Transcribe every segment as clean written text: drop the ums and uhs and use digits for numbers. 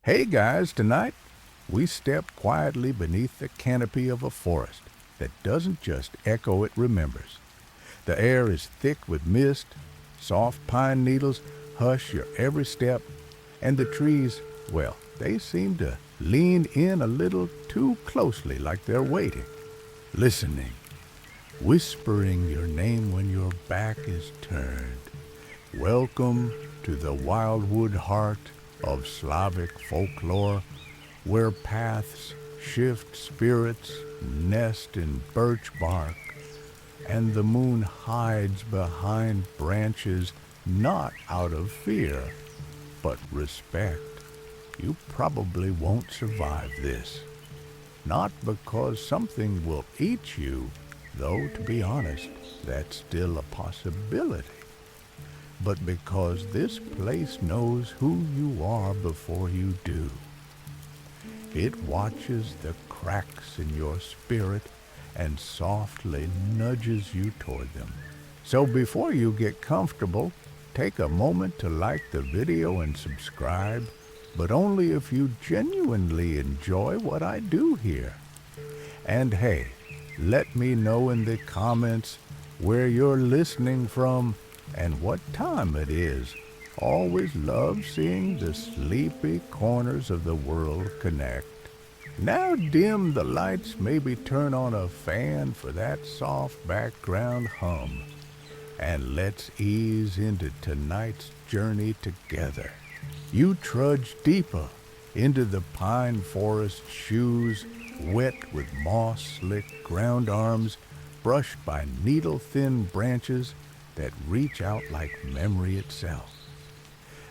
Hey guys, tonight we step quietly beneath the canopy of a forest that doesn't just echo, it remembers. The air is thick with mist, soft pine needles hush your every step, and the trees, well, they seem to lean in a little too closely like they're waiting, listening, whispering your name when your back is turned. Welcome to the wildwood heart of Slavic folklore, where paths shift, spirits nest in birch bark, and the moon hides behind branches not out of fear, but respect. You probably won't survive this. Not because something will eat you, though to be honest, that's still a possibility, but because this place knows who you are before you do. It watches the cracks in your spirit and softly nudges you toward them. So before you get comfortable, take a moment to like the video and subscribe, but only if you genuinely enjoy what I do here. And hey, let me know in the comments where you're listening from and what time it is. Always love seeing the sleepy corners of the world connect. Now dim the lights, maybe turn on a fan for that soft background hum. And let's ease into tonight's journey together. You trudge deeper into the pine forest, shoes wet with moss-slick ground arms, brushed by needle-thin branches that reach out like memory itself.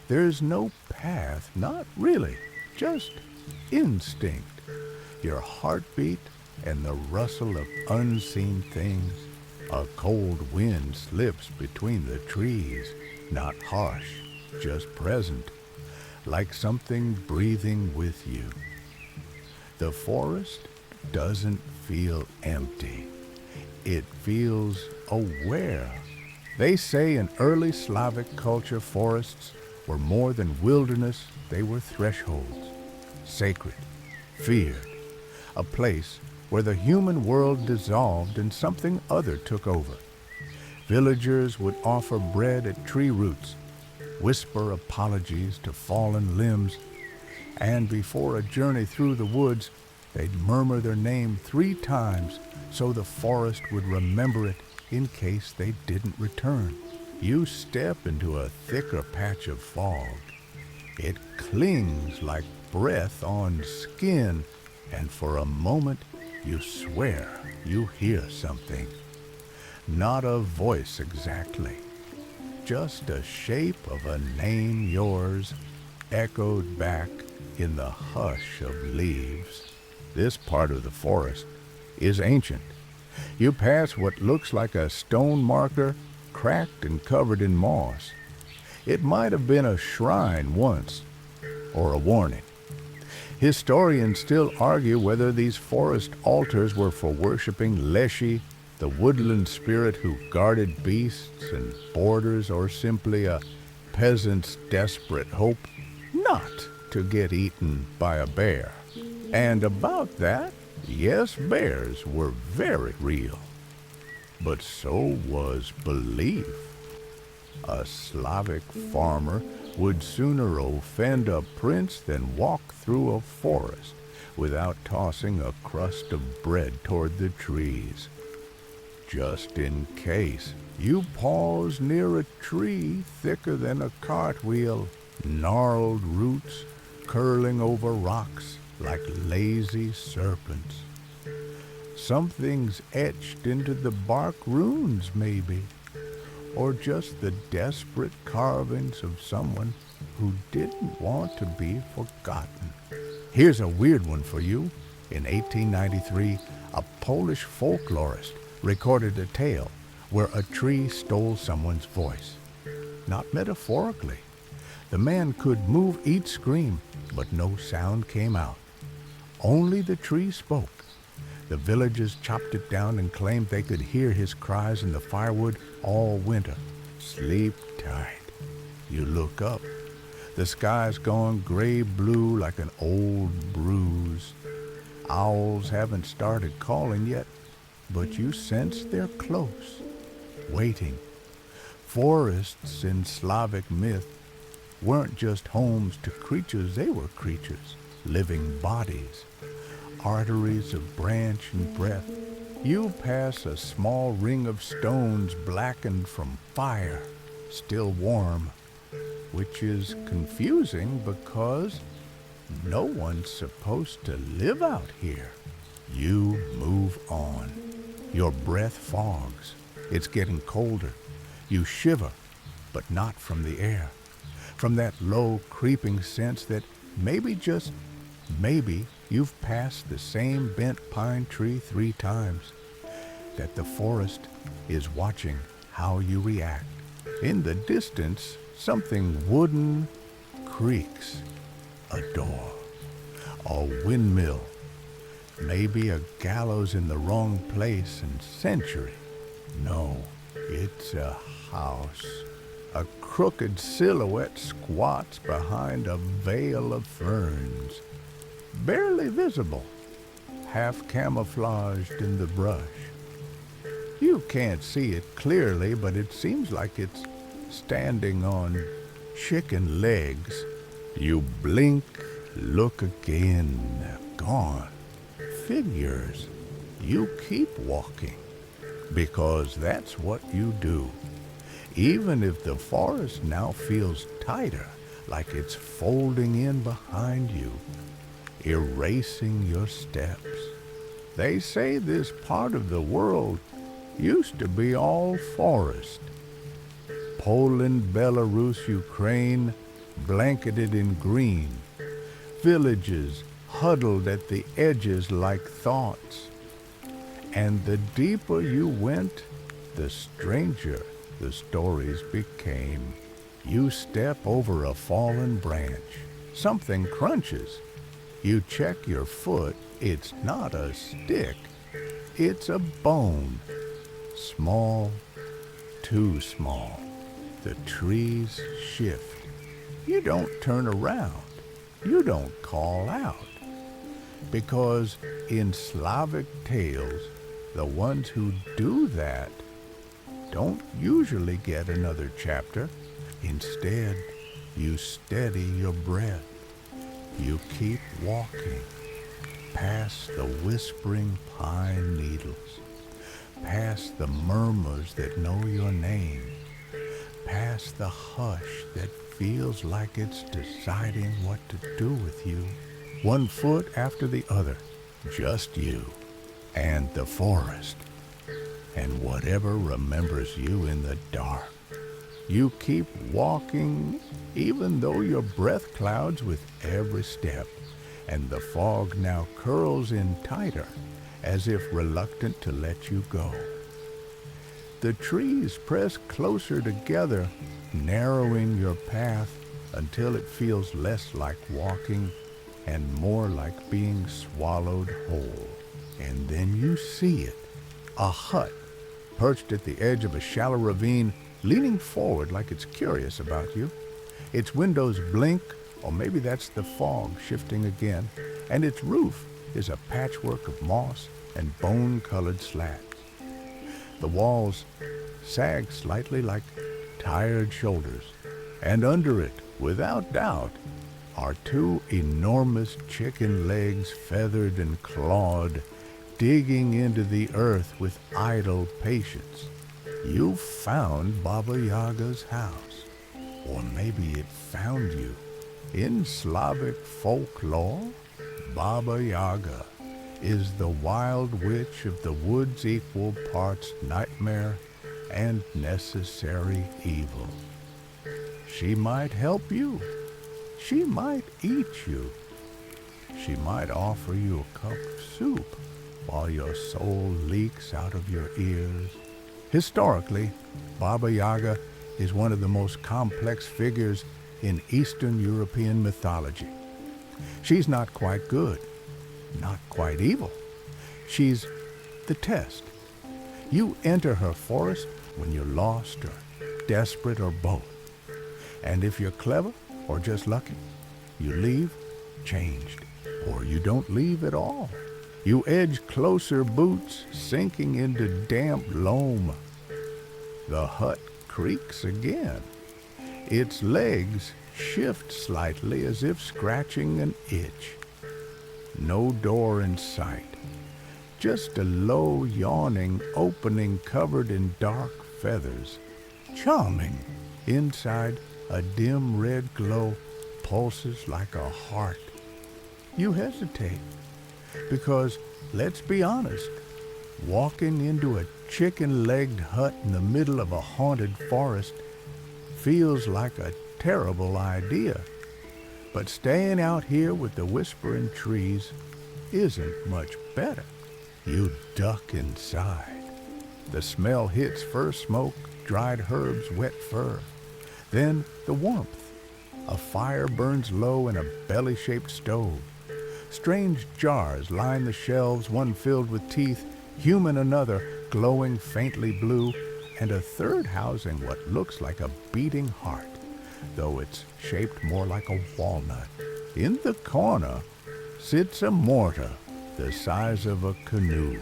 There's no path, not really, just instinct, your heartbeat and the rustle of unseen things. A cold wind slips between the trees, not harsh, just present, like something breathing with you. The forest doesn't feel empty. It feels aware. They say in early Slavic culture, forests were more than wilderness, they were thresholds, sacred, feared, a place where the human world dissolved and something other took over. Villagers would offer bread at tree roots, whisper apologies to fallen limbs, and before a journey through the woods, they'd murmur their name 3 times so the forest would remember it in case they didn't return. You step into a thicker patch of fog. It clings like breath on skin, and for a moment you swear you hear something. Not a voice exactly, just a shape of a name yours, echoed back in the hush of leaves. This part of the forest is ancient. You pass what looks like a stone marker, cracked and covered in moss. It might have been a shrine once, or a warning. Historians still argue whether these forest altars were for worshiping Leshy, the woodland spirit who guarded beasts and borders, or simply a peasant's desperate hope not to get eaten by a bear. And about that, yes, bears were very real. But so was belief. A Slavic farmer would sooner offend a prince than walk through a forest without tossing a crust of bread toward the trees. Just in case, you pause near a tree thicker than a cartwheel, gnarled roots curling over rocks like lazy serpents. Something's etched into the bark runes, maybe, or just the desperate carvings of someone who didn't want to be forgotten. Here's a weird one for you. In 1893, a Polish folklorist recorded a tale where a tree stole someone's voice. Not metaphorically. The man could move each scream, but no sound came out. Only the tree spoke. The villagers chopped it down and claimed they could hear his cries in the firewood all winter. Sleep tight. You look up. The sky's gone gray-blue like an old bruise. Owls haven't started calling yet, but you sense they're close, waiting. Forests in Slavic myth weren't just homes to creatures, they were creatures, living bodies, arteries of branch and breath. You pass a small ring of stones blackened from fire, still warm, which is confusing because no one's supposed to live out here. You move on. Your breath fogs. It's getting colder. You shiver, but not from the air. From that low, creeping sense that maybe, just maybe, you've passed the same bent pine tree 3 times. That the forest is watching how you react. In the distance, something wooden creaks. A door. A windmill. Maybe a gallows in the wrong place and century. No, it's a house. A crooked silhouette squats behind a veil of ferns. Barely visible, half camouflaged in the brush. You can't see it clearly, but it seems like it's standing on chicken legs. You blink, look again, gone. Figures. You keep walking, because that's what you do. Even if the forest now feels tighter, like it's folding in behind you, erasing your steps. They say this part of the world used to be all forest. Poland, Belarus, Ukraine, blanketed in green. Villages huddled at the edges like thoughts. And the deeper you went, the stranger the stories became. You step over a fallen branch. Something crunches. You check your foot. It's not a stick. It's a bone. Small, too small. The trees shift. You don't turn around. You don't call out. Because in Slavic tales, the ones who do that don't usually get another chapter. Instead, you steady your breath. You keep walking past the whispering pine needles, past the murmurs that know your name, past the hush that feels like it's deciding what to do with you. One foot after the other, just you and the forest and whatever remembers you in the dark. You keep walking even though your breath clouds with every step, and the fog now curls in tighter as if reluctant to let you go. The trees press closer together, narrowing your path until it feels less like walking and more like being swallowed whole. And then you see it, a hut perched at the edge of a shallow ravine, leaning forward like it's curious about you. Its windows blink, or maybe that's the fog shifting again, and its roof is a patchwork of moss and bone-colored slats. The walls sag slightly like tired shoulders, and under it, without doubt, are 2 enormous chicken legs, feathered and clawed, digging into the earth with idle patience. You found Baba Yaga's house, or maybe it found you. In Slavic folklore, Baba Yaga is the wild witch of the woods, equal parts nightmare and necessary evil. She might help you. She might eat you. She might offer you a cup of soup while your soul leaks out of your ears. Historically, Baba Yaga is one of the most complex figures in Eastern European mythology. She's not quite good, not quite evil. She's the test. You enter her forest when you're lost or desperate or both. And if you're clever, or just lucky. You leave, changed, or you don't leave at all. You edge closer, boots sinking into damp loam. The hut creaks again. Its legs shift slightly as if scratching an itch. No door in sight. Just a low, yawning opening covered in dark feathers. Charming. Inside, a dim red glow pulses like a heart. You hesitate, because, let's be honest, walking into a chicken-legged hut in the middle of a haunted forest feels like a terrible idea. But staying out here with the whispering trees isn't much better. You duck inside. The smell hits fir smoke, dried herbs, wet fur. Then the warmth. A fire burns low in a belly-shaped stove. Strange jars line the shelves, one filled with teeth, human another, glowing faintly blue, and a third housing what looks like a beating heart, though it's shaped more like a walnut. In the corner sits a mortar the size of a canoe.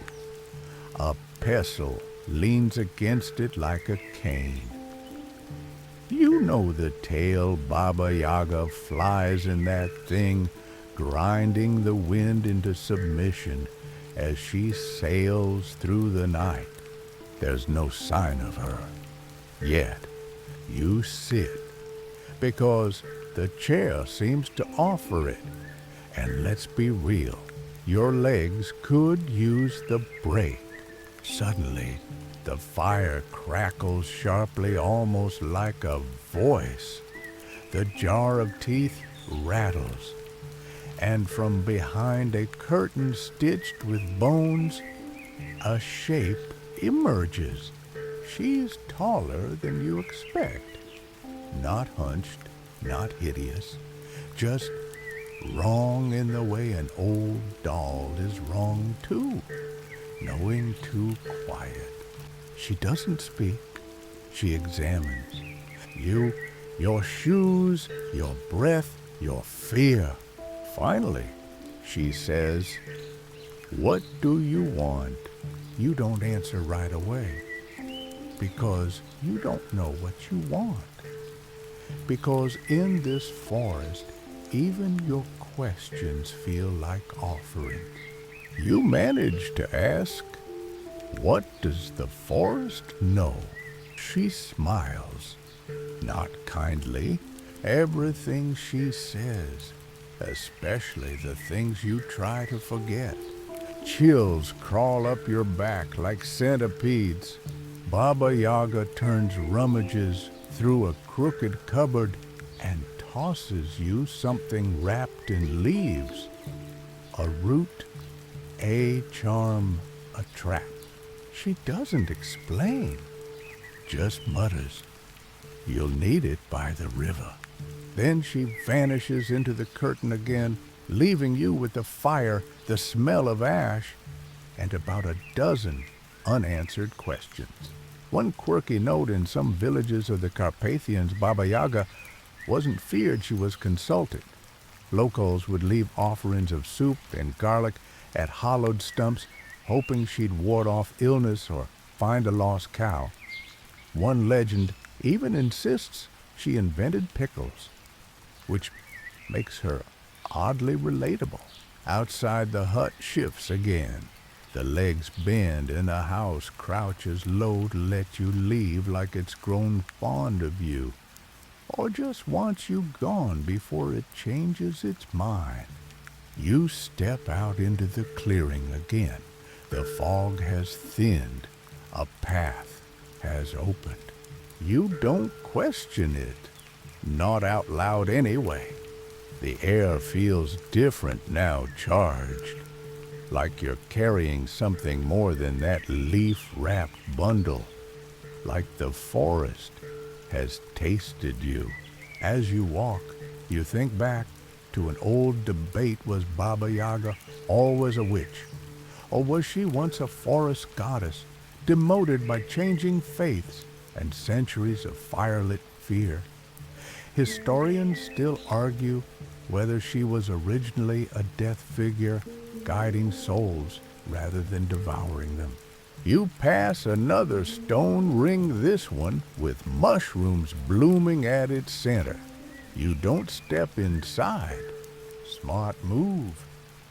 A pestle leans against it like a cane. You know the tale Baba Yaga flies in that thing, grinding the wind into submission as she sails through the night. There's no sign of her. Yet, you sit, because the chair seems to offer it. And let's be real, your legs could use the break. Suddenly, the fire crackles sharply, almost like a voice. The jar of teeth rattles, and from behind a curtain stitched with bones, a shape emerges. She's taller than you expect. Not hunched, not hideous, just wrong in the way an old doll is wrong too, knowing too quiet. She doesn't speak. She examines you, your shoes, your breath, your fear. Finally, she says, "What do you want?" You don't answer right away, because you don't know what you want. Because in this forest, even your questions feel like offerings. You manage to ask, "What does the forest know?" She smiles, not kindly. Everything she says, especially the things you try to forget. Chills crawl up your back like centipedes. Baba Yaga rummages through a crooked cupboard and tosses you something wrapped in leaves. A root, a charm, a trap. She doesn't explain, just mutters, "You'll need it by the river." Then she vanishes into the curtain again, leaving you with the fire, the smell of ash, and about a dozen unanswered questions. One quirky note in some villages of the Carpathians, Baba Yaga wasn't feared she was consulted. Locals would leave offerings of soup and garlic at hollowed stumps, hoping she'd ward off illness or find a lost cow. One legend even insists she invented pickles, which makes her oddly relatable. Outside, the hut shifts again. The legs bend and the house crouches low to let you leave, like it's grown fond of you, or just wants you gone before it changes its mind. You step out into the clearing again. The fog has thinned. A path has opened. You don't question it. Not out loud anyway. The air feels different now, charged. Like you're carrying something more than that leaf-wrapped bundle. Like the forest has tasted you. As you walk, you think back to an old debate: was Baba Yaga always a witch? Or was she once a forest goddess, demoted by changing faiths and centuries of firelit fear? Historians still argue whether she was originally a death figure guiding souls rather than devouring them. You pass another stone ring, this one with mushrooms blooming at its center. You don't step inside. Smart move.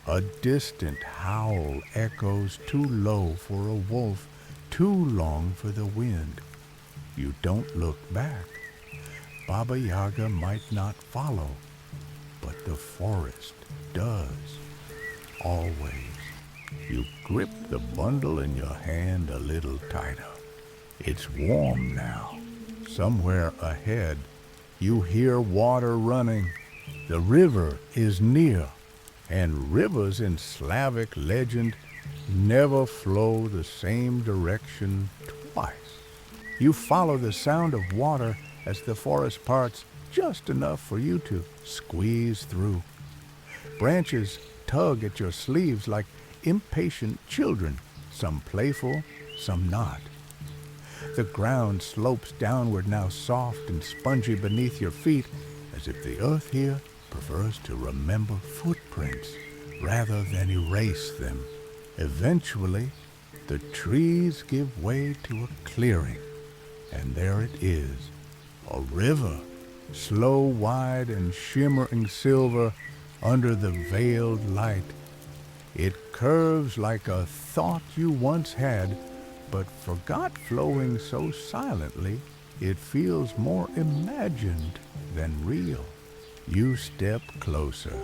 A distant howl echoes too low for a wolf, too long for the wind. You don't look back. Baba Yaga might not follow, but the forest does. Always. You grip the bundle in your hand a little tighter. It's warm now. Somewhere ahead, you hear water running. The river is near, and rivers in Slavic legend never flow the same direction twice. You follow the sound of water as the forest parts just enough for you to squeeze through. Branches tug at your sleeves like impatient children, some playful, some not. The ground slopes downward, now soft and spongy beneath your feet, as if the earth here prefers to remember footprints rather than erase them. Eventually, the trees give way to a clearing, and there it is, a river, slow, wide, and shimmering silver under the veiled light. It curves like a thought you once had, but forgot, flowing so silently it feels more imagined than real. You step closer.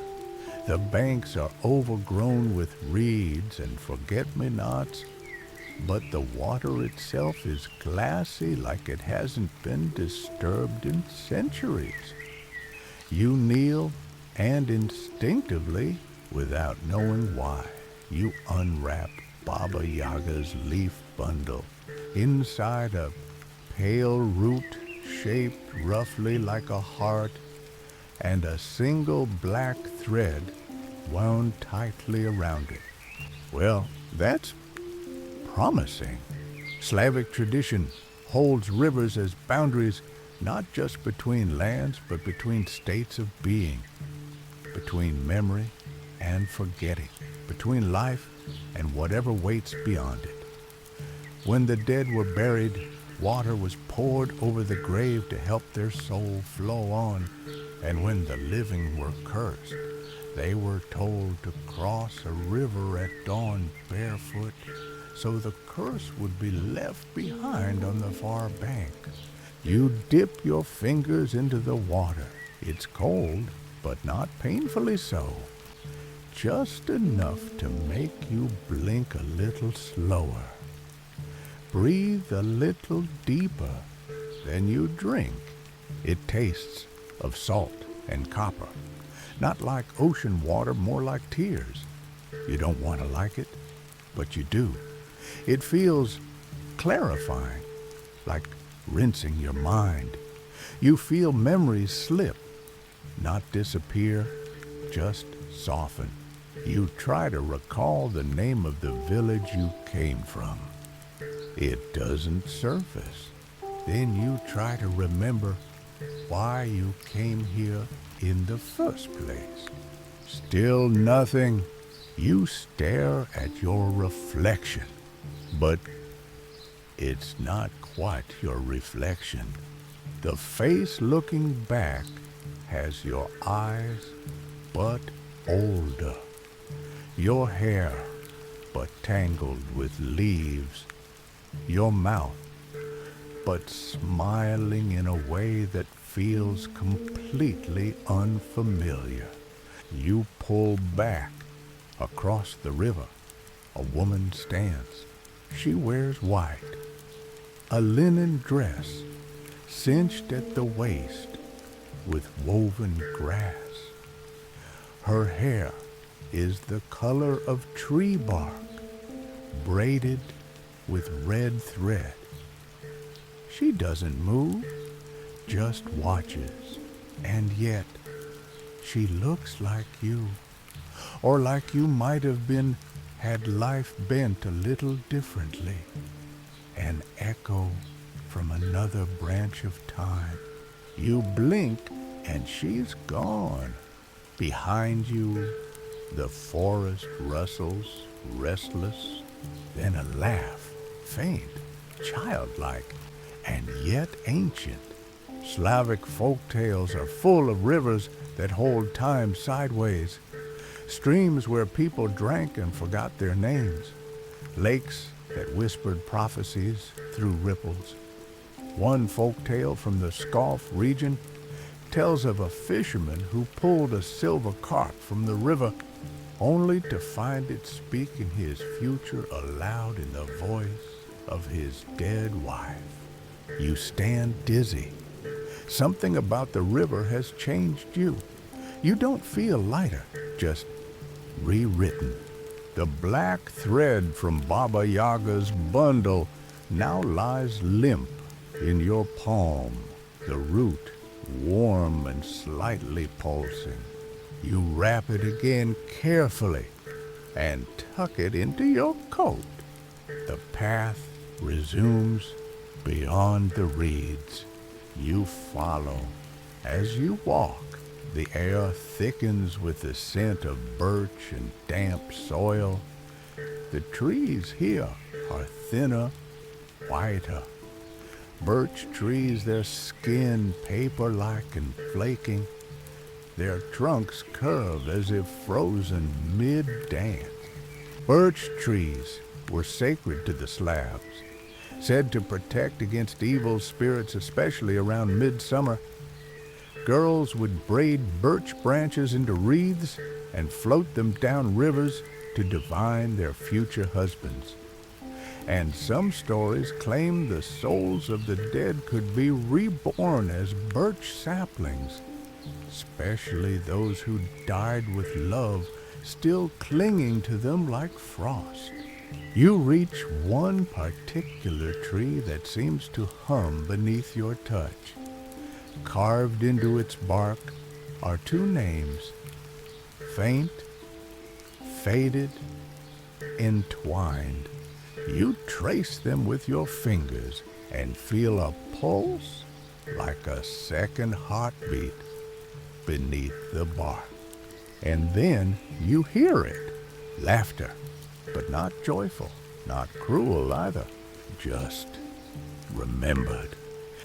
The banks are overgrown with reeds and forget-me-nots, but the water itself is glassy like it hasn't been disturbed in centuries. You kneel, and instinctively, without knowing why, you unwrap Baba Yaga's leaf bundle. Inside, a pale root shaped roughly like a heart, and a single black thread wound tightly around it. Well, that's promising. Slavic tradition holds rivers as boundaries not just between lands, but between states of being, between memory and forgetting, between life and whatever waits beyond it. When the dead were buried, water was poured over the grave to help their soul flow on, and when the living were cursed, they were told to cross a river at dawn barefoot, so the curse would be left behind on the far bank. You dip your fingers into the water. It's cold, but not painfully so. Just enough to make you blink a little slower. Breathe a little deeper. Then you drink. It tastes of salt and copper. Not like ocean water, more like tears. You don't want to like it, but you do. It feels clarifying, like rinsing your mind. You feel memories slip, not disappear, just soften. You try to recall the name of the village you came from. It doesn't surface. Then you try to remember why you came here in the first place. Still nothing. You stare at your reflection, but it's not quite your reflection. The face looking back has your eyes, but older. Your hair, but tangled with leaves. Your mouth, but smiling in a way that feels completely unfamiliar. You pull back. Across the river, a woman stands. She wears white, a linen dress, cinched at the waist with woven grass. Her hair is the color of tree bark, braided with red thread. She doesn't move, just watches, and yet she looks like you, or like you might have been had life bent a little differently, an echo from another branch of time. You blink and she's gone. Behind you, the forest rustles, restless, then a laugh, faint, childlike, and yet ancient. Slavic folk tales are full of rivers that hold time sideways, streams where people drank and forgot their names, lakes that whispered prophecies through ripples. One folk tale from the Skalf region tells of a fisherman who pulled a silver carp from the river only to find it speaking his future aloud in the voice of his dead wife. You stand dizzy. Something about the river has changed you. You don't feel lighter, just rewritten. The black thread from Baba Yaga's bundle now lies limp in your palm, the root warm and slightly pulsing. You wrap it again carefully and tuck it into your coat. The path resumes beyond the reeds. You follow. As you walk, the air thickens with the scent of birch and damp soil. The trees here are thinner, whiter. Birch trees, their skin paper-like and flaking, their trunks curved as if frozen mid-dance. Birch trees were sacred to the Slavs, said to protect against evil spirits, especially around midsummer. Girls would braid birch branches into wreaths and float them down rivers to divine their future husbands. And some stories claim the souls of the dead could be reborn as birch saplings, especially those who died with love still clinging to them like frost. You reach one particular tree that seems to hum beneath your touch. Carved into its bark are two names, faint, faded, entwined. You trace them with your fingers and feel a pulse like a second heartbeat beneath the bark. And then you hear it, laughter, but not joyful, not cruel either, just remembered.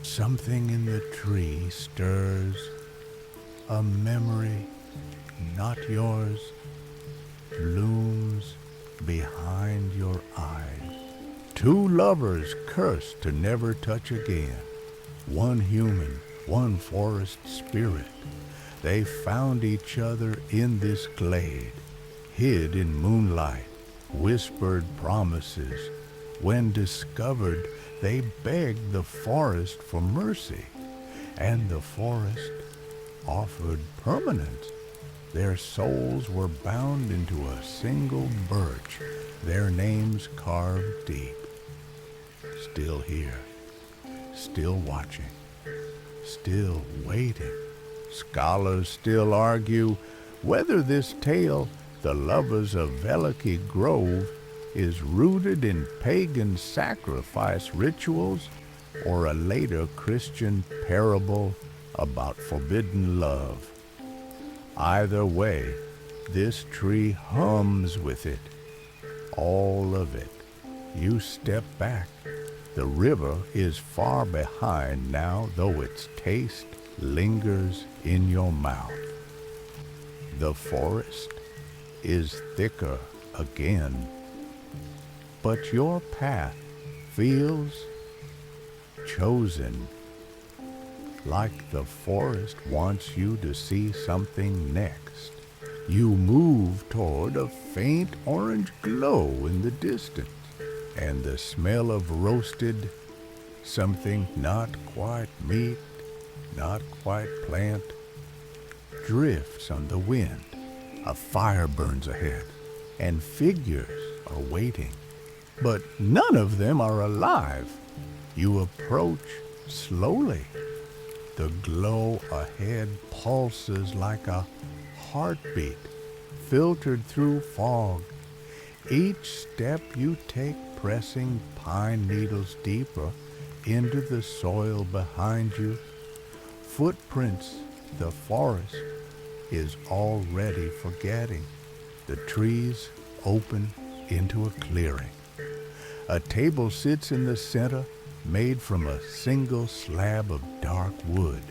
Something in the tree stirs, a memory not yours, looms behind your eyes. Two lovers cursed to never touch again. One human, one forest spirit. They found each other in this glade, hid in moonlight, whispered promises. When discovered, they begged the forest for mercy, and the forest offered permanence. Their souls were bound into a single birch, their names carved deep. Still here, still watching, still waiting. Scholars still argue whether this tale, The Lovers of Veliky Grove, is rooted in pagan sacrifice rituals or a later Christian parable about forbidden love. Either way, this tree hums with it, all of it. You step back. The river is far behind now, though its taste lingers in your mouth. The forest is thicker again, but your path feels chosen, like the forest wants you to see something next. You move toward a faint orange glow in the distance, and the smell of roasted, something not quite meat, not quite plant, drifts on the wind. A fire burns ahead, and figures are waiting, but none of them are alive. You approach slowly. The glow ahead pulses like a heartbeat filtered through fog. Each step you take pressing pine needles deeper into the soil behind you. Footprints The forest is already forgetting. The trees open into a clearing. A table sits in the center, made from a single slab of dark wood.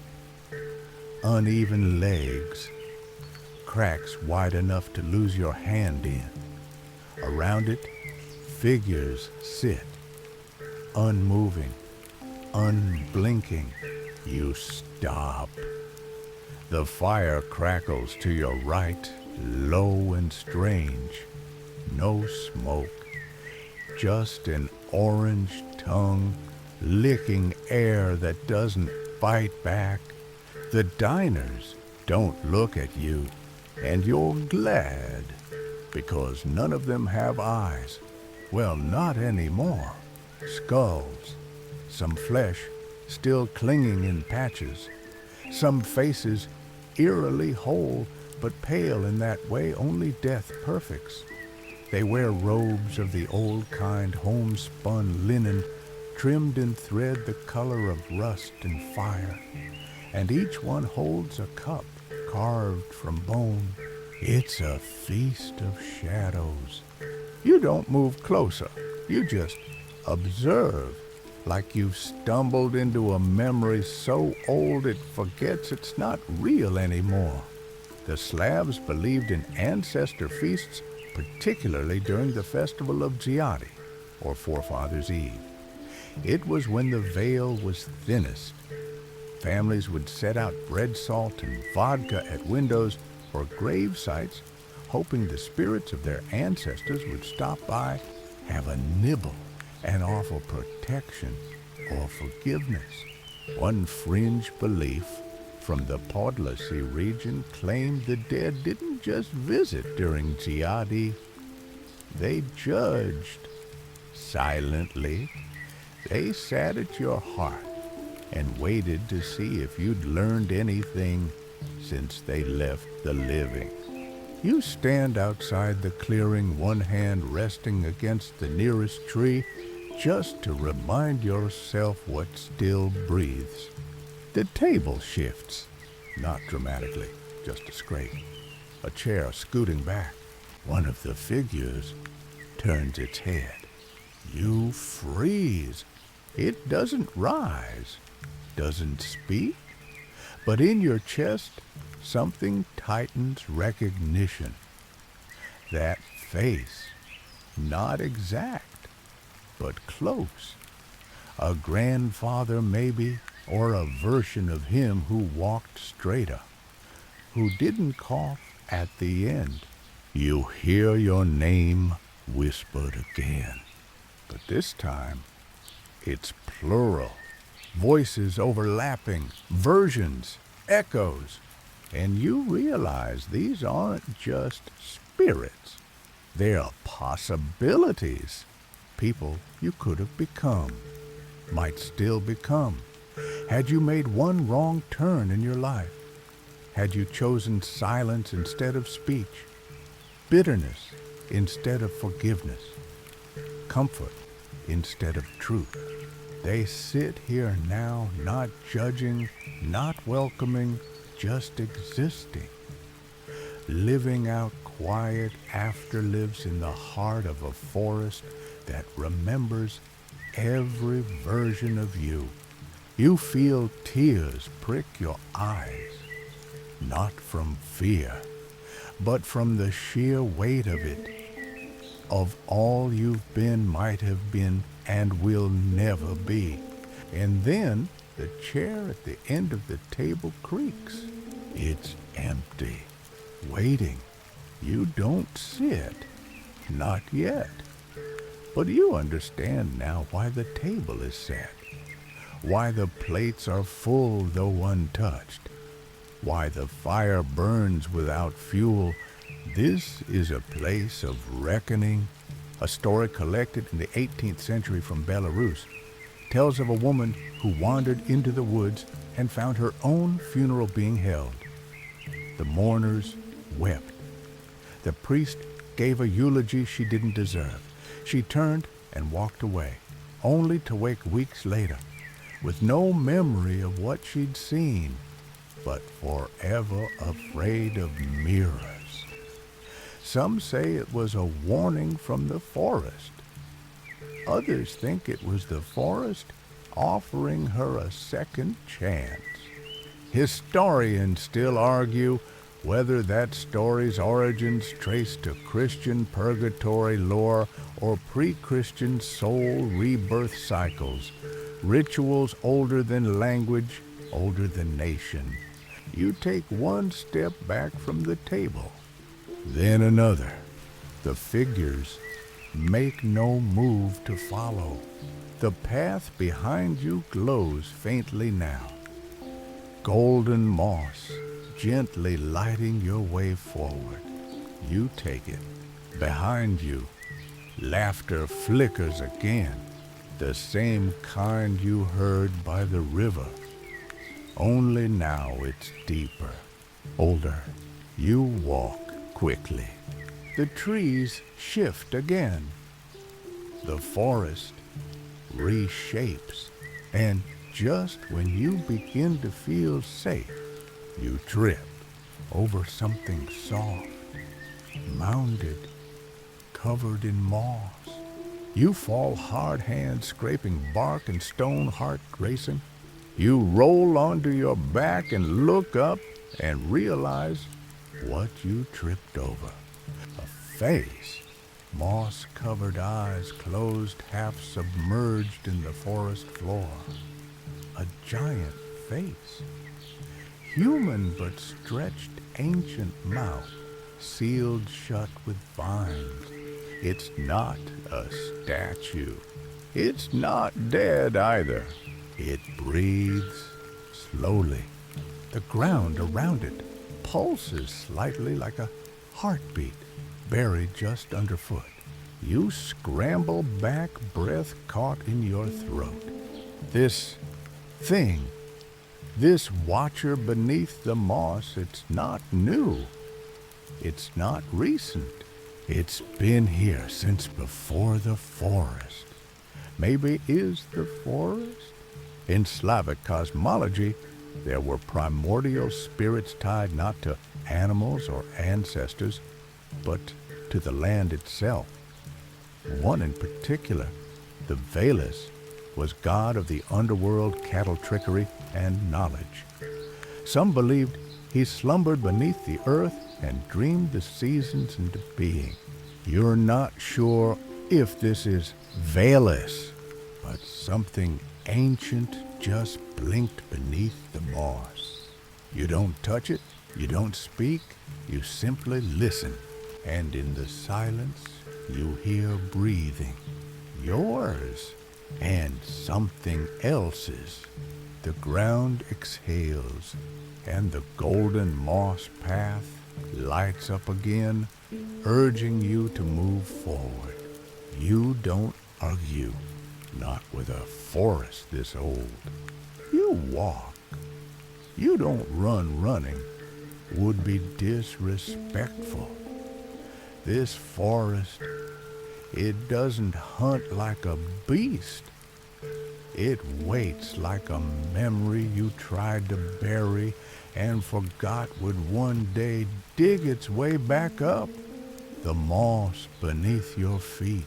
Uneven legs, cracks wide enough to lose your hand in. Around it, figures sit, unmoving, unblinking. You stop. The fire crackles to your right, low and strange. No smoke, just an orange tongue licking air that doesn't bite back. The diners don't look at you, and you're glad, because none of them have eyes. Well, not anymore. Skulls, some flesh still clinging in patches, some faces eerily whole, but pale in that way only death perfects. They wear robes of the old kind, homespun linen, trimmed in thread the color of rust and fire, and each one holds a cup carved from bone. It's a feast of shadows. You don't move closer. You just observe, like you've stumbled into a memory so old it forgets it's not real anymore. The Slavs believed in ancestor feasts, particularly during the festival of Giadi, or Forefathers' Eve. It was when the veil was thinnest. Families would set out bread, salt, and vodka at windows or grave sites, hoping the spirits of their ancestors would stop by, have a nibble, and offer protection or forgiveness. One fringe belief from the Podlasie region claimed the dead didn't just visit during Giadi, they judged. Silently, they sat at your heart and waited to see if you'd learned anything since they left the living. You stand outside the clearing, one hand resting against the nearest tree, just to remind yourself what still breathes. The table shifts, not dramatically, just a scrape. A chair scooting back. One of the figures turns its head. You freeze. It doesn't rise, doesn't speak, but in your chest something tightens recognition. That face, not exact, but close. A grandfather maybe, or a version of him who walked straighter, who didn't cough at the end. You hear your name whispered again, but this time it's plural. Voices overlapping, versions, echoes, and you realize these aren't just spirits. They're possibilities. People you could have become, might still become. Had you made one wrong turn in your life? Had you chosen silence instead of speech? Bitterness instead of forgiveness? Comfort instead of truth? They sit here now, not judging, not welcoming, just existing. Living out quiet afterlives in the heart of a forest that remembers every version of you. You feel tears prick your eyes, not from fear, but from the sheer weight of it, of all you've been, might have been, and will never be. And then the chair at the end of the table creaks. It's empty, waiting. You don't sit, not yet. But you understand now why the table is set, why the plates are full though untouched, why the fire burns without fuel. This is a place of reckoning. A story collected in the 18th century from Belarus tells of a woman who wandered into the woods and found her own funeral being held. The mourners wept. The priest gave a eulogy she didn't deserve. She turned and walked away, only to wake weeks later with no memory of what she'd seen. but forever afraid of mirrors. Some say it was a warning from the forest. Others think it was the forest offering her a second chance. Historians still argue whether that story's origins trace to Christian purgatory lore or pre-Christian soul rebirth cycles, rituals older than language, older than nation. You take one step back from the table, then another. The figures make no move to follow. The path behind you glows faintly now. Golden moss gently lighting your way forward. You take it. Behind you, laughter flickers again, the same kind you heard by the river. Only now it's deeper, older. You walk quickly. The trees shift again. The forest reshapes, and just when you begin to feel safe, you trip over something soft, mounded, covered in moss. You fall hard hands scraping bark and stone, heart racing. You roll onto your back and look up and realize what you tripped over. A face, moss-covered eyes closed, half submerged in the forest floor. A giant face. Human but stretched ancient mouth, sealed shut with vines. It's not a statue. It's not dead either. It breathes slowly. The ground around it pulses slightly like a heartbeat buried just underfoot. You scramble back, breath caught in your throat. This thing, this watcher beneath the moss, it's not new. It's not recent. It's been here since before the forest. Maybe is the forest? In Slavic cosmology, there were primordial spirits tied not to animals or ancestors, but to the land itself. One in particular, the Veles, was god of the underworld, cattle trickery, and knowledge. Some believed he slumbered beneath the earth and dreamed the seasons into being. You're not sure if this is Veles, but something ancient just blinked beneath the moss. You don't touch it, you don't speak, you simply listen. And in the silence, you hear breathing. Yours and something else's. The ground exhales, and the golden moss path lights up again, urging you to move forward. You don't argue, not with a forest this old. You walk. You don't run running, would be disrespectful. This forest, it doesn't hunt like a beast. It waits like a memory you tried to bury and forgot would one day dig its way back up. The moss beneath your feet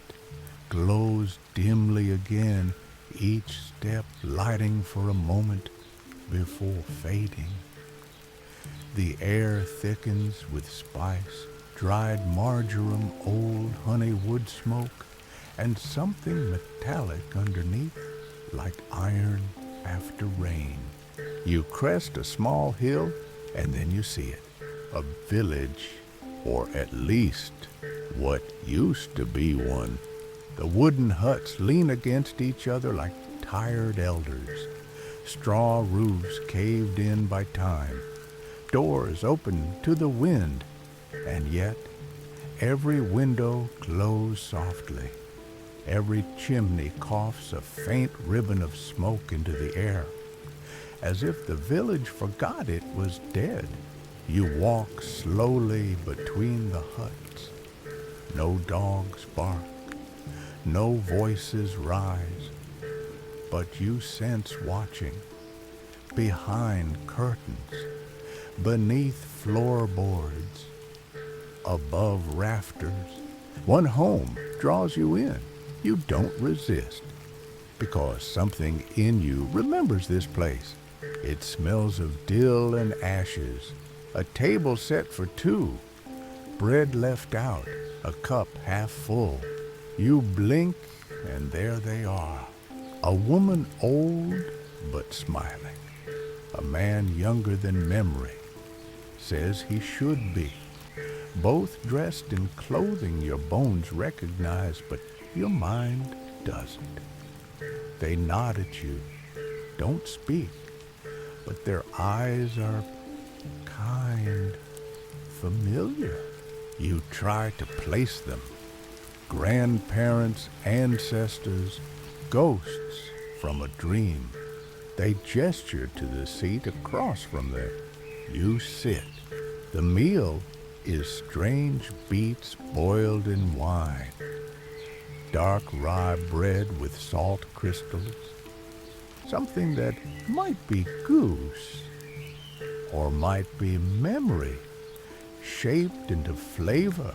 glows dimly again, each step lighting for a moment before fading. The air thickens with spice, dried marjoram, old honey wood smoke, and something metallic underneath, like iron after rain. You crest a small hill, and then you see it. A village, or at least what used to be one. The wooden huts lean against each other like tired elders. Straw roofs caved in by time. Doors open to the wind, and yet every window glows softly. Every chimney coughs a faint ribbon of smoke into the air, as if the village forgot it was dead. You walk slowly between the huts. No dogs bark, no voices rise, but you sense watching. Behind curtains, beneath floorboards, above rafters. One home draws you in. You don't resist, because something in you remembers this place. It smells of dill and ashes, a table set for two, bread left out, a cup half full. You blink, and there they are. A woman old but smiling. A man younger than memory, says he should be. Both dressed in clothing your bones recognize, but your mind doesn't. They nod at you, don't speak, but their eyes are kind, familiar. You try to place them. Grandparents, ancestors, ghosts from a dream. They gesture to the seat across from there. You sit. The meal is strange beets boiled in wine, dark rye bread with salt crystals, something that might be goose or might be memory, shaped into flavor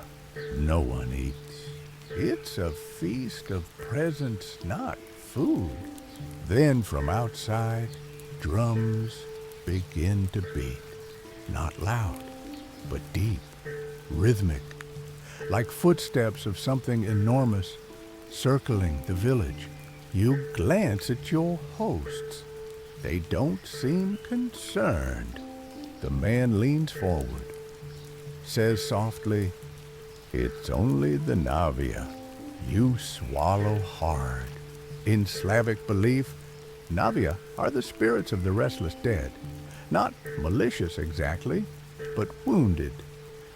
no one eats. It's a feast of presence, not food. Then from outside, drums begin to beat, not loud, but deep, rhythmic, like footsteps of something enormous circling the village. You glance at your hosts. They don't seem concerned. The man leans forward, says softly, "It's only the Navia." You swallow hard. In Slavic belief, Navia are the spirits of the restless dead. Not malicious exactly, but wounded,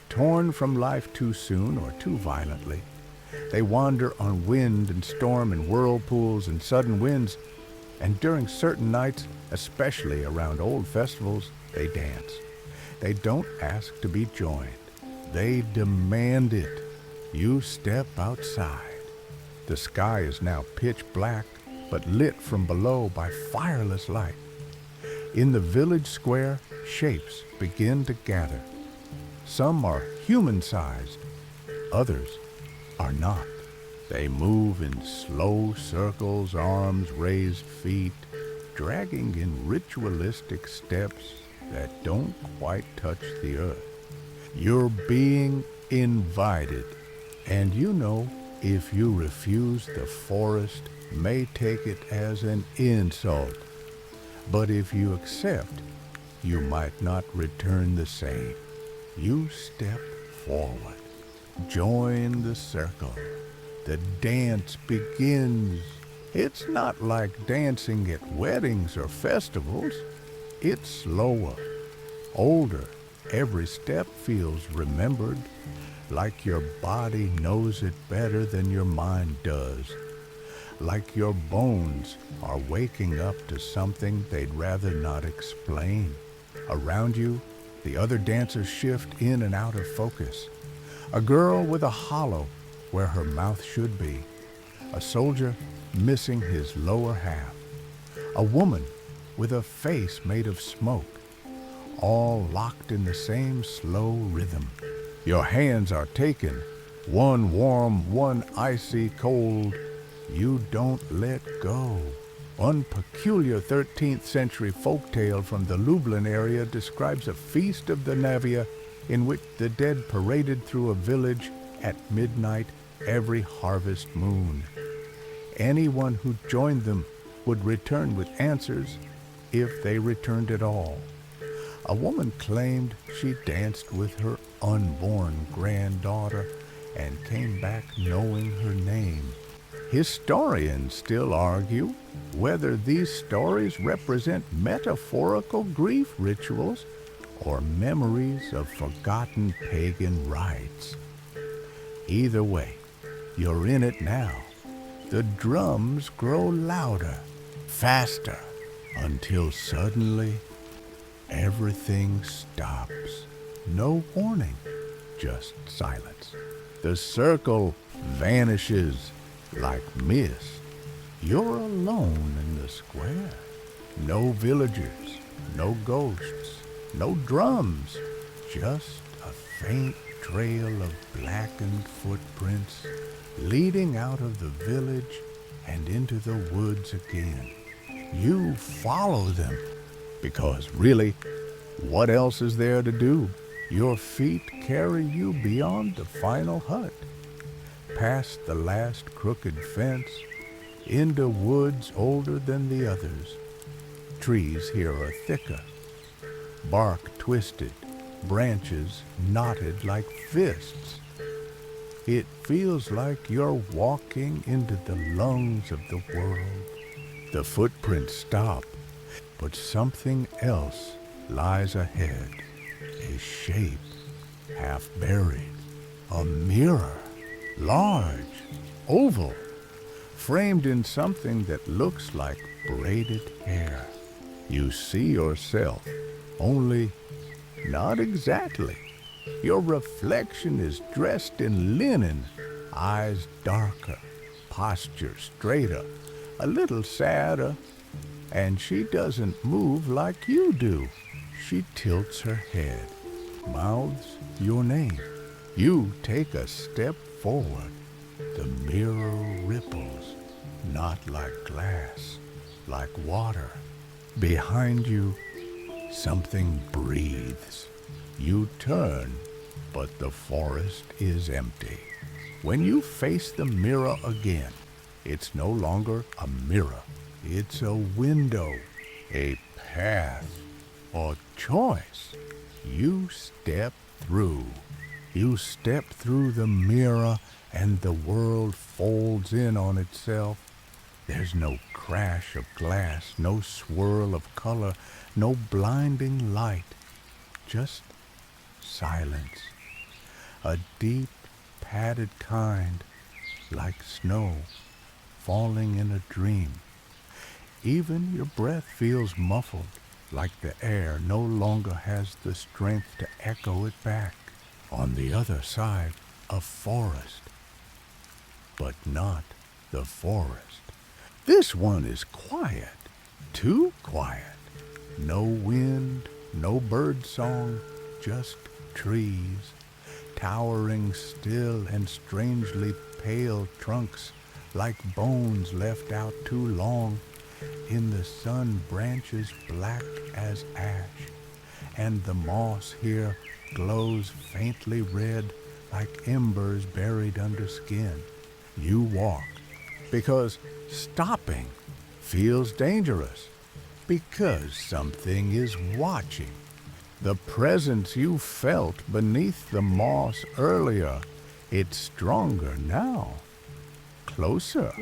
torn from life too soon or too violently. They wander on wind and storm and whirlpools and sudden winds, and during certain nights, especially around old festivals, they dance. They don't ask to be joined. They demand it. You step outside. The sky is now pitch black, but lit from below by fireless light. In the village square, shapes begin to gather. Some are human-sized, others are not. They move in slow circles, arms raised, feet, dragging in ritualistic steps that don't quite touch the earth. You're being invited, and you know if you refuse, the forest may take it as an insult. But if you accept, you might not return the same. You step forward. Join the circle. The dance begins. It's not like dancing at weddings or festivals. It's slower, older. Every step feels remembered, like your body knows it better than your mind does. Like your bones are waking up to something they'd rather not explain. Around you, the other dancers shift in and out of focus. A girl with a hollow where her mouth should be. A soldier missing his lower half. A woman with a face made of smoke. All locked in the same slow rhythm. Your hands are taken, one warm, one icy cold. You don't let go. One peculiar 13th century folktale from the Lublin area describes a feast of the Navia in which the dead paraded through a village at midnight every harvest moon. Anyone who joined them would return with answers, if they returned at all. A woman claimed she danced with her unborn granddaughter and came back knowing her name. Historians still argue whether these stories represent metaphorical grief rituals or memories of forgotten pagan rites. Either way, you're in it now. The drums grow louder, faster, until suddenly everything stops. No warning, just silence. The circle vanishes like mist. You're alone in the square. No villagers, no ghosts, no drums, just a faint trail of blackened footprints leading out of the village and into the woods again. You follow them, because really, what else is there to do? Your feet carry you beyond the final hut, past the last crooked fence, into woods older than the others. Trees here are thicker, bark twisted, branches knotted like fists. It feels like you're walking into the lungs of the world. The footprints stop, but something else lies ahead. A shape, half buried, a mirror, large, oval, framed in something that looks like braided hair. You see yourself, only not exactly. Your reflection is dressed in linen, eyes darker, posture straighter, a little sadder, and she doesn't move like you do. She tilts her head, mouths your name. You take a step forward. The mirror ripples, not like glass, like water. Behind you, something breathes. You turn, but the forest is empty. When you face the mirror again, it's no longer a mirror. It's a window, a path, a choice. You step through. You step through the mirror and the world folds in on itself. There's no crash of glass, no swirl of color, no blinding light. Just silence. A deep, padded kind, like snow, falling in a dream. Even your breath feels muffled, like the air no longer has the strength to echo it back. On the other side, a forest, but not the forest. This one is quiet, too quiet. No wind, no bird song, just trees, towering still and strangely pale trunks, like bones left out too long. In the sun, branches black as ash, and the moss here glows faintly red like embers buried under skin. You walk, because stopping feels dangerous, because something is watching. The presence you felt beneath the moss earlier, it's stronger now. Closer,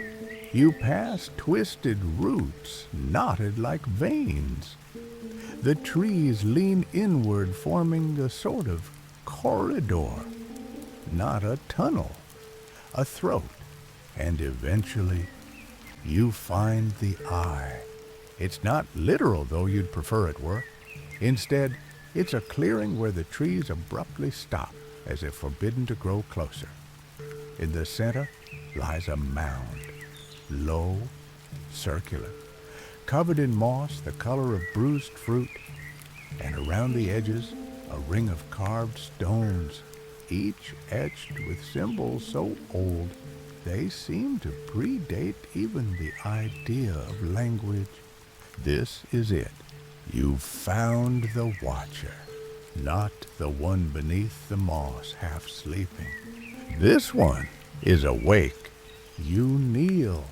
you pass twisted roots knotted like veins. The trees lean inward, forming a sort of corridor, not a tunnel, a throat, and eventually you find the eye. It's not literal, though you'd prefer it were. Instead, it's a clearing where the trees abruptly stop, as if forbidden to grow closer. In the center lies a mound, low, circular, covered in moss the color of bruised fruit, and around the edges a ring of carved stones, each etched with symbols so old they seem to predate even the idea of language. This is it. You've found the watcher, not the one beneath the moss half sleeping. This one is awake. You kneel,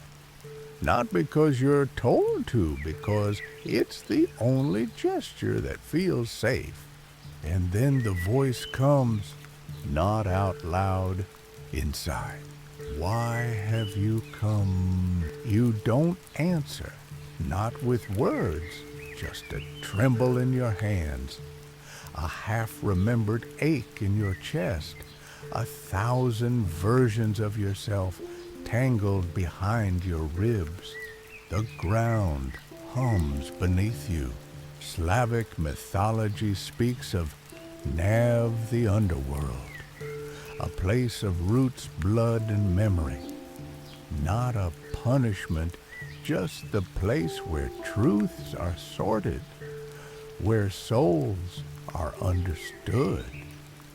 not because you're told to, because it's the only gesture that feels safe. And then the voice comes, not out loud, inside. Why have you come? You don't answer, not with words, just a tremble in your hands, a half-remembered ache in your chest, 1,000 versions of yourself tangled behind your ribs. The ground hums beneath you. Slavic mythology speaks of Nav, the underworld, a place of roots, blood, and memory. Not a punishment, just the place where truths are sorted, where souls are understood.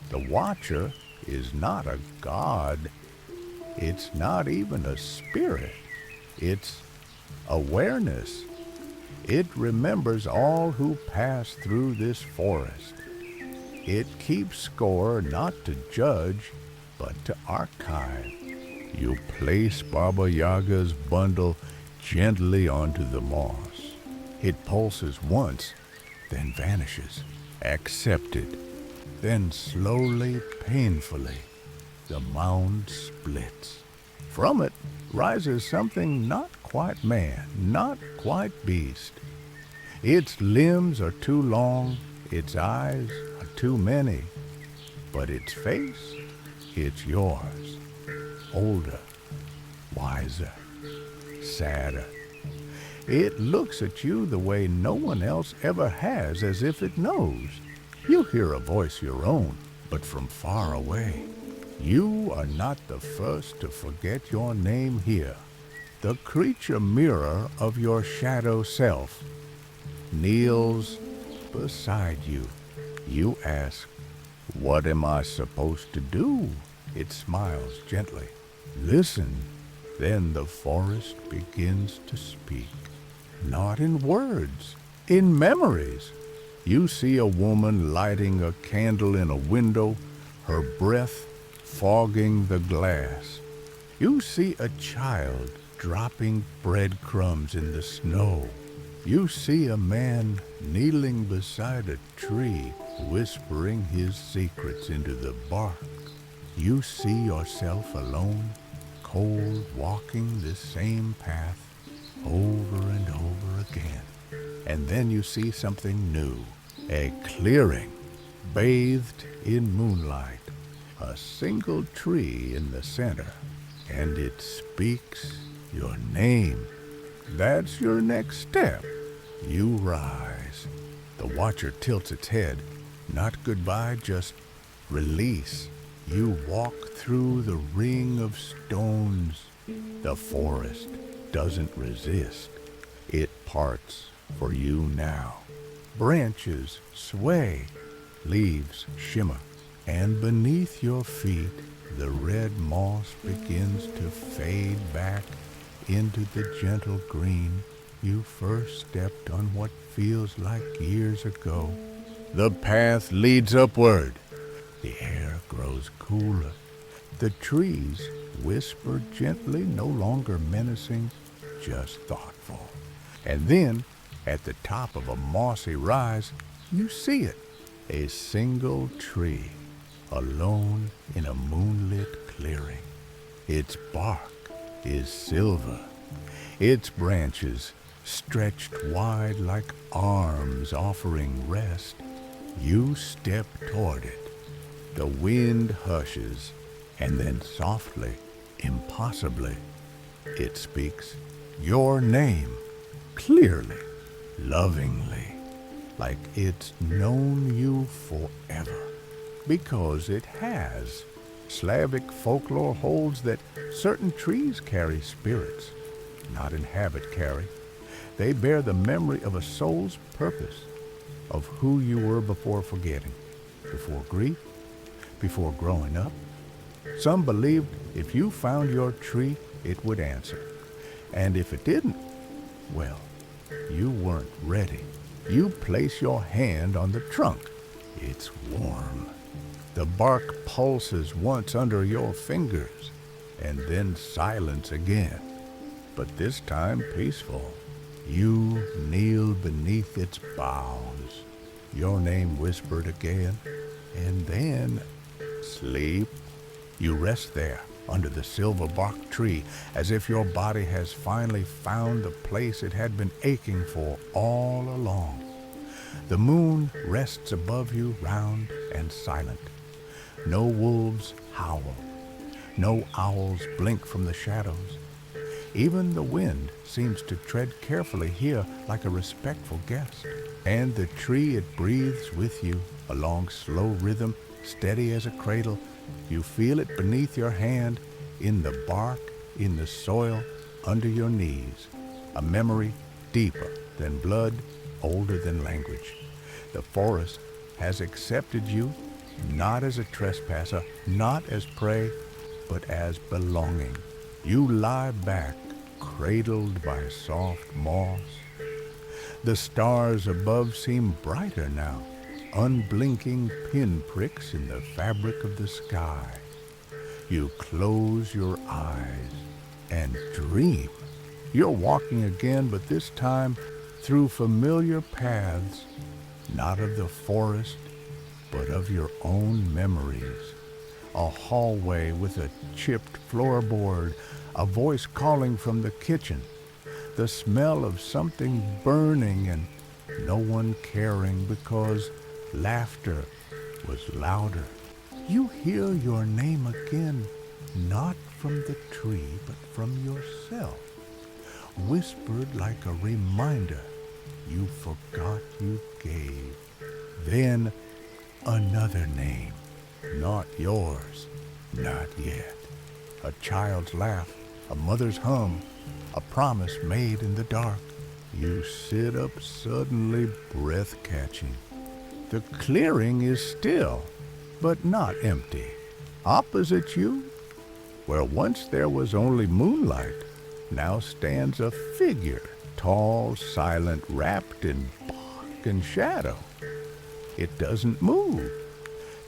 The Watcher is not a god. It's not even a spirit. It's awareness. It remembers all who pass through this forest. It keeps score not to judge, but to archive. You place Baba Yaga's bundle gently onto the moss. It pulses once, then vanishes, accepted. Then slowly, painfully, the mound splits. From it rises something not quite man, not quite beast. Its limbs are too long, its eyes are too many, but its face, it's yours. Older, wiser, sadder. It looks at you the way no one else ever has, as if it knows. You hear a voice your own, but from far away. You are not the first to forget your name here. The creature mirror of your shadow self kneels beside you. You ask, "What am I supposed to do?" It smiles gently. Listen. Then the forest begins to speak. Not in words, in memories. You see a woman lighting a candle in a window, her breath fogging the glass. You see a child dropping breadcrumbs in the snow. You see a man kneeling beside a tree, whispering his secrets into the bark. You see yourself alone, cold, walking the same path over and over again. And then you see something new, a clearing, bathed in moonlight, a single tree in the center, and it speaks your name. That's your next step. You rise. The Watcher tilts its head. Not goodbye, just release. You walk through the ring of stones. The forest doesn't resist. It parts for you now. Branches sway, leaves shimmer, and beneath your feet the red moss begins to fade back into the gentle green you first stepped on what feels like years ago. The path leads upward. The air grows cooler. The trees whisper gently, no longer menacing, just thoughtful. And then, at the top of a mossy rise, you see it, a single tree, alone in a moonlit clearing. Its bark is silver, its branches stretched wide like arms offering rest. You step toward it. The wind hushes, and then softly, impossibly, it speaks your name, clearly, lovingly, like it's known you forever. Because it has. Slavic folklore holds that certain trees carry spirits, not inhabit carry. They bear the memory of a soul's purpose, of who you were before forgetting, before grief, before growing up. Some believed if you found your tree, it would answer. And if it didn't, well, you weren't ready. You place your hand on the trunk. It's warm. The bark pulses once under your fingers, and then silence again, but this time peaceful. You kneel beneath its boughs, your name whispered again, and then sleep. You rest there under the silver bark tree, as if your body has finally found the place it had been aching for all along. The moon rests above you, round and silent. No wolves howl. No owls blink from the shadows. Even the wind seems to tread carefully here like a respectful guest. And the tree it breathes with you, along slow rhythm, steady as a cradle. You feel it beneath your hand, in the bark, in the soil, under your knees. A memory deeper than blood, older than language. The forest has accepted you not as a trespasser, not as prey, but as belonging. You lie back, cradled by soft moss. The stars above seem brighter now, unblinking pinpricks in the fabric of the sky. You close your eyes and dream. You're walking again, but this time through familiar paths, not of the forest, but of your own memories. A hallway with a chipped floorboard, a voice calling from the kitchen, the smell of something burning and no one caring because laughter was louder. You hear your name again, not from the tree, but from yourself, whispered like a reminder you forgot you gave. Then another name, not yours, not yet. A child's laugh, a mother's hum, a promise made in the dark. You sit up suddenly, breath-catching. The clearing is still, but not empty. Opposite you, where once there was only moonlight, now stands a figure, tall, silent, wrapped in bark and shadow. It doesn't move,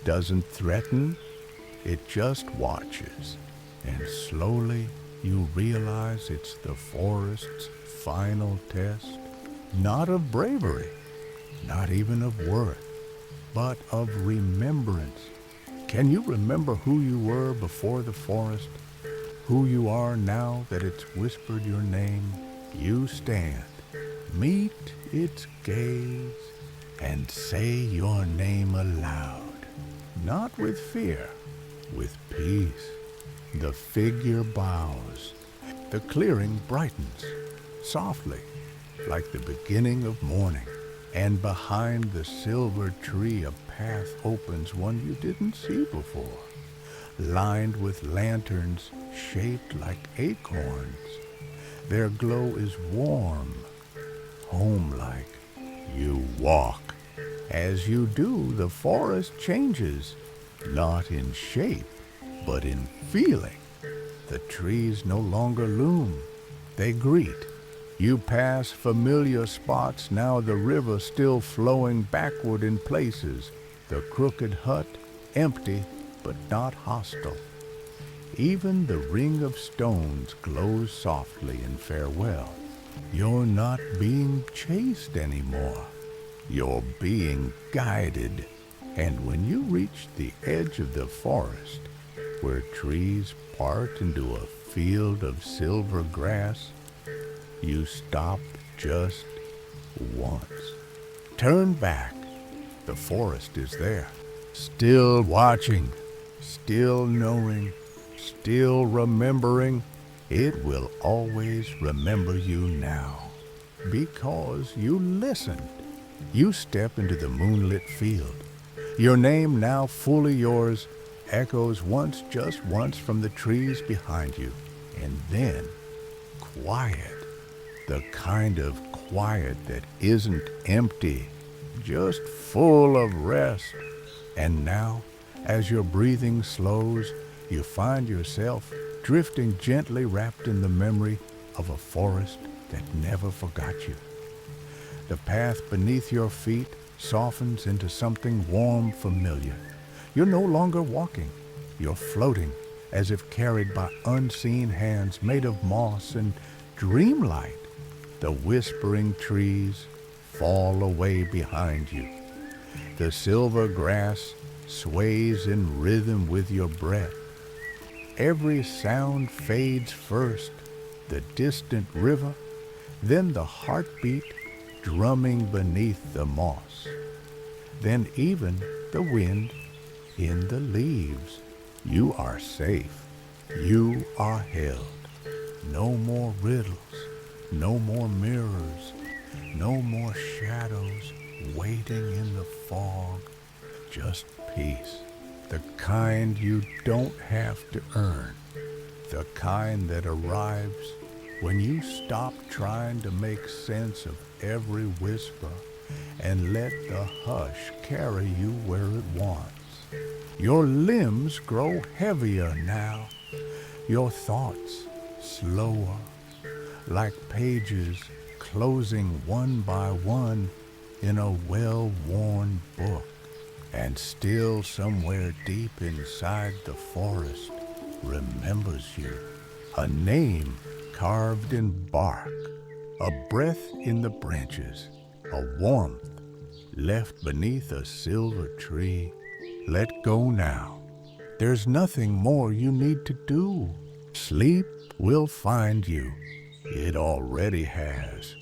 doesn't threaten, it just watches. And slowly you realize it's the forest's final test, not of bravery, not even of worth, but of remembrance. Can you remember who you were before the forest? Who you are now that it's whispered your name? You stand, meet its gaze, and say your name aloud. Not with fear, with peace. The figure bows. The clearing brightens, softly, like the beginning of morning. And behind the silver tree a path opens, one you didn't see before, lined with lanterns shaped like acorns. Their glow is warm, home-like. You walk. As you do, the forest changes, not in shape, but in feeling. The trees no longer loom. They greet. You pass familiar spots, now the river still flowing backward in places, the crooked hut empty but not hostile. Even the ring of stones glows softly in farewell. You're not being chased anymore. You're being guided. And when you reach the edge of the forest, where trees part into a field of silver grass, you stop just once. Turn back. The forest is there, still watching, still knowing, still remembering. It will always remember you now, because you listened. You step into the moonlit field. Your name, now fully yours, echoes once, just once, from the trees behind you. And then, quiet. The kind of quiet that isn't empty, just full of rest. And now, as your breathing slows, you find yourself drifting gently, wrapped in the memory of a forest that never forgot you. The path beneath your feet softens into something warm, familiar. You're no longer walking. You're floating, as if carried by unseen hands made of moss and dreamlike. The whispering trees fall away behind you. The silver grass sways in rhythm with your breath. Every sound fades first, the distant river, then the heartbeat drumming beneath the moss, then even the wind in the leaves. You are safe. You are held. No more riddles. No more mirrors, no more shadows waiting in the fog, just peace, the kind you don't have to earn, the kind that arrives when you stop trying to make sense of every whisper, and let the hush carry you where it wants. Your limbs grow heavier now, your thoughts slower, like pages closing one by one in a well-worn book. And still somewhere deep inside the forest remembers you, a name carved in bark, a breath in the branches, a warmth left beneath a silver tree. Let go now. There's nothing more you need to do. Sleep will find you. It already has.